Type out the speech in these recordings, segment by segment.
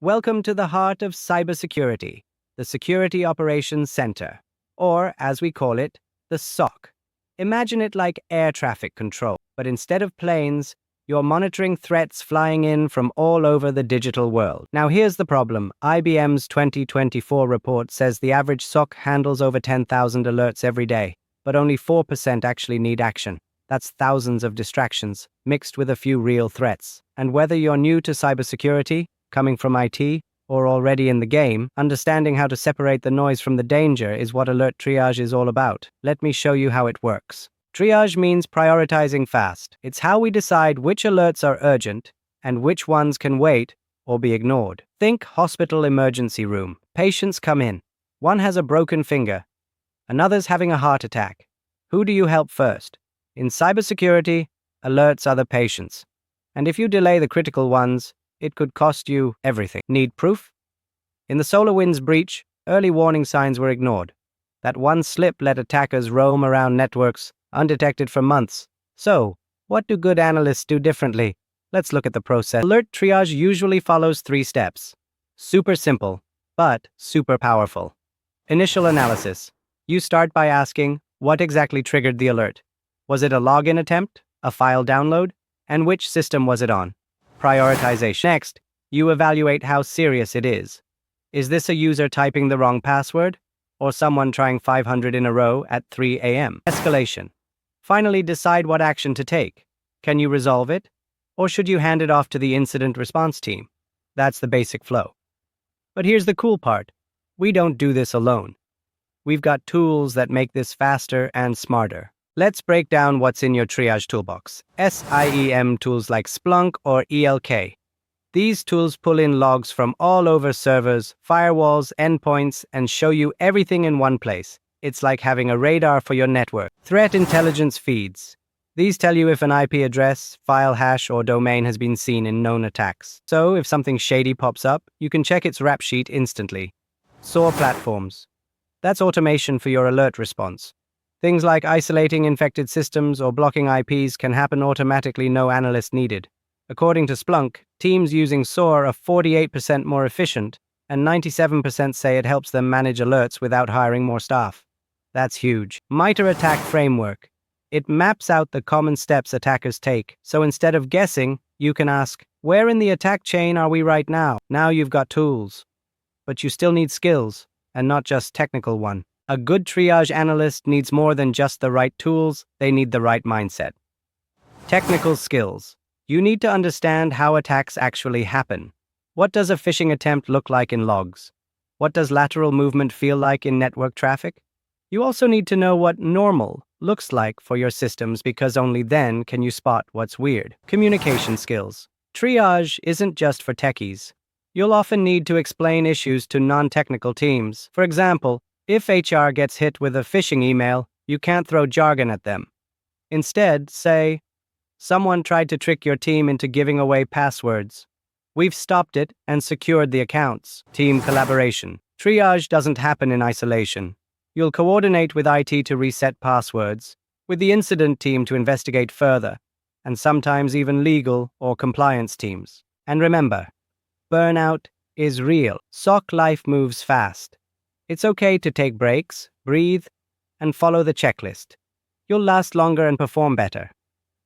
Welcome to the heart of cybersecurity, the Security Operations Center, or as we call it, the SOC. Imagine it like air traffic control, but instead of planes, you're monitoring threats flying in from all over the digital world. Now here's the problem. IBM's 2024 report says the average SOC handles over 10,000 alerts every day, but only 4% actually need action. That's thousands of distractions, mixed with a few real threats. And whether you're new to cybersecurity, coming from IT, or already in the game, understanding how to separate the noise from the danger is what alert triage is all about. Let me show you how it works. Triage means prioritizing fast. It's how we decide which alerts are urgent and which ones can wait or be ignored. Think hospital emergency room. Patients come in. One has a broken finger. Another's having a heart attack. Who do you help first? In cybersecurity, alerts are the patients. And if you delay the critical ones, it could cost you everything. Need proof? In the SolarWinds breach, early warning signs were ignored. That one slip let attackers roam around networks undetected for months. So, what do good analysts do differently? Let's look at the process. Alert triage usually follows 3 steps. Super simple, but super powerful. Initial analysis. You start by asking, what exactly triggered the alert? Was it a login attempt? A file download? And which system was it on? Prioritization. Next, you evaluate how serious it is. Is this a user typing the wrong password? Or someone trying 500 in a row at 3 a.m.? Escalation. Finally, decide what action to take. Can you resolve it? Or should you hand it off to the incident response team? That's the basic flow. But here's the cool part. We don't do this alone. We've got tools that make this faster and smarter. Let's break down what's in your triage toolbox. SIEM tools like Splunk or ELK. These tools pull in logs from all over servers, firewalls, endpoints, and show you everything in one place. It's like having a radar for your network. Threat intelligence feeds. These tell you if an IP address, file hash, or domain has been seen in known attacks. So if something shady pops up, you can check its rap sheet instantly. SOAR platforms. That's automation for your alert response. Things like isolating infected systems or blocking IPs can happen automatically, no analyst needed. According to Splunk, teams using SOAR are 48% more efficient, and 97% say it helps them manage alerts without hiring more staff. That's huge. MITRE attack framework. It maps out the common steps attackers take, so instead of guessing, you can ask, where in the attack chain are we right now? Now you've got tools. But you still need skills, and not just technical one. A good triage analyst needs more than just the right tools, they need the right mindset. Technical skills. You need to understand how attacks actually happen. What does a phishing attempt look like in logs? What does lateral movement feel like in network traffic? You also need to know what normal looks like for your systems, because only then can you spot what's weird. Communication skills. Triage isn't just for techies. You'll often need to explain issues to non-technical teams. For example, if HR gets hit with a phishing email, you can't throw jargon at them. Instead, say, someone tried to trick your team into giving away passwords. We've stopped it and secured the accounts. Team collaboration. Triage doesn't happen in isolation. You'll coordinate with IT to reset passwords, with the incident team to investigate further, and sometimes even legal or compliance teams. And remember, burnout is real. SOC life moves fast. It's okay to take breaks, breathe, and follow the checklist. You'll last longer and perform better.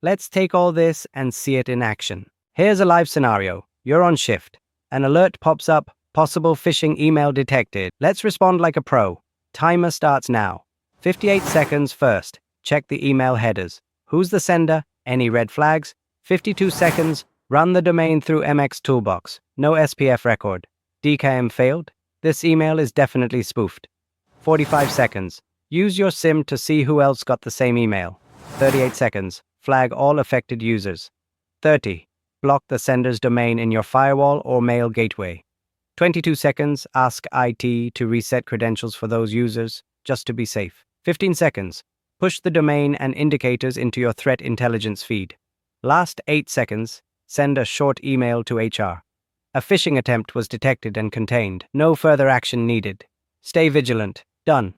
Let's take all this and see it in action. Here's a live scenario. You're on shift. An alert pops up, possible phishing email detected. Let's respond like a pro. Timer starts now. 58 seconds first. Check the email headers. Who's the sender? Any red flags? 52 seconds. Run the domain through MX Toolbox. No SPF record. DKIM failed. This email is definitely spoofed. 45 seconds. Use your SIM to see who else got the same email. 38 seconds. Flag all affected users. 30. Block the sender's domain in your firewall or mail gateway. 22 seconds. Ask IT to reset credentials for those users, just to be safe. 15 seconds. Push the domain and indicators into your threat intelligence feed. Last 8 seconds. Send a short email to HR. A phishing attempt was detected and contained. No further action needed. Stay vigilant. Done.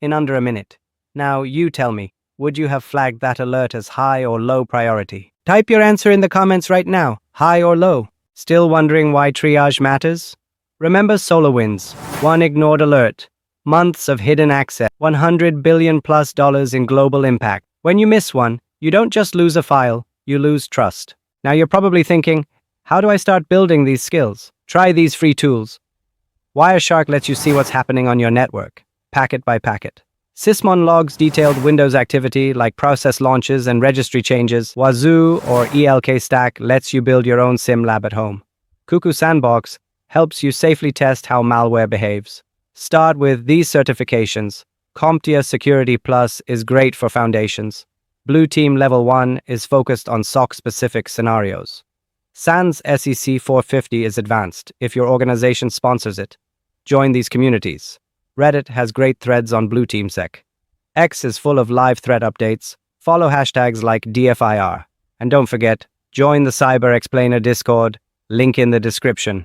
In under a minute. Now you tell me, would you have flagged that alert as high or low priority? Type your answer in the comments right now. High or low? Still wondering why triage matters? Remember SolarWinds, one ignored alert, months of hidden access, $100 billion plus in global impact. When you miss one, you don't just lose a file, you lose trust. Now you're probably thinking, how do I start building these skills? Try these free tools. Wireshark lets you see what's happening on your network, packet by packet. Sysmon logs detailed Windows activity like process launches and registry changes. Wazoo or ELK Stack lets you build your own sim lab at home. Cuckoo Sandbox helps you safely test how malware behaves. Start with these certifications. CompTIA Security Plus is great for foundations. Blue Team Level 1 is focused on SOC-specific scenarios. SANS SEC 450 is advanced if your organization sponsors it. Join these communities. Reddit has great threads on Blue Team Sec. X is full of live threat updates. Follow hashtags like DFIR. And don't forget, join the CyberXplainer Discord, link in the description.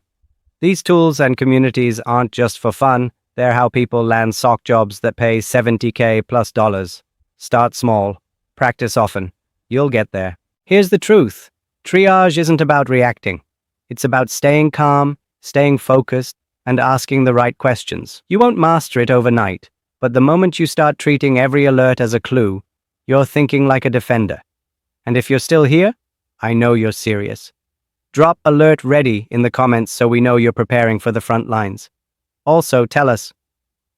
These tools and communities aren't just for fun, they're how people land SOC jobs that pay $70K plus dollars. Start small, practice often. You'll get there. Here's the truth. Triage isn't about reacting. It's about staying calm, staying focused, and asking the right questions. You won't master it overnight, but the moment you start treating every alert as a clue, you're thinking like a defender. And if you're still here, I know you're serious. Drop alert ready in the comments so we know you're preparing for the front lines. Also, tell us,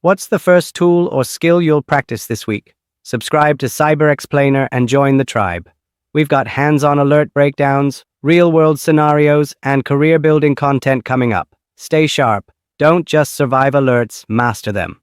what's the first tool or skill you'll practice this week? Subscribe to CyberXplainer and join the tribe. We've got hands-on alert breakdowns, real-world scenarios, and career-building content coming up. Stay sharp. Don't just survive alerts, master them.